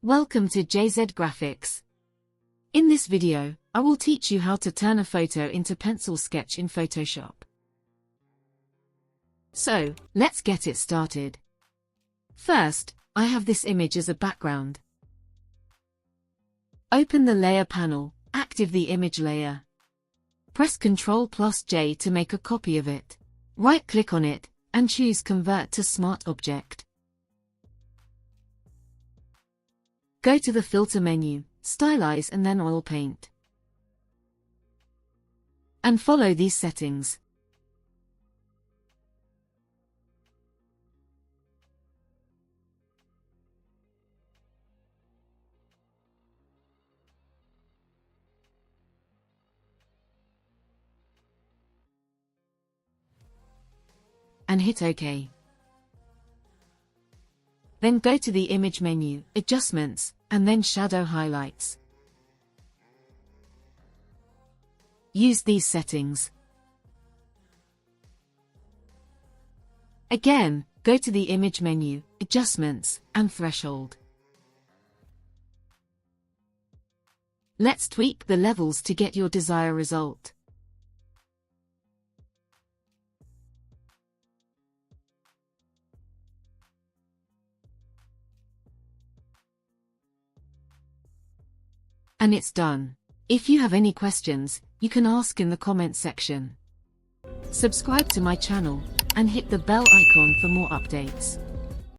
Welcome to jzgraphics. In this video, I will teach you how to turn a photo into pencil sketch in Photoshop. So, let's get it started. First, I have this image as a background. Open the Layer panel, activate the image layer. Press Ctrl+J to make a copy of it. Right-click on it, and choose Convert to Smart Object. Go to the Filter menu, Stylize and then Oil Paint. And follow these settings. And hit OK. Then go to the Image menu, Adjustments, and then Shadow Highlights. Use these settings. Again, go to the Image menu, Adjustments, and Threshold. Let's tweak the levels to get your desired result. And it's done. If you have any questions, you can ask in the comment section. Subscribe to my channel, and hit the bell icon for more updates.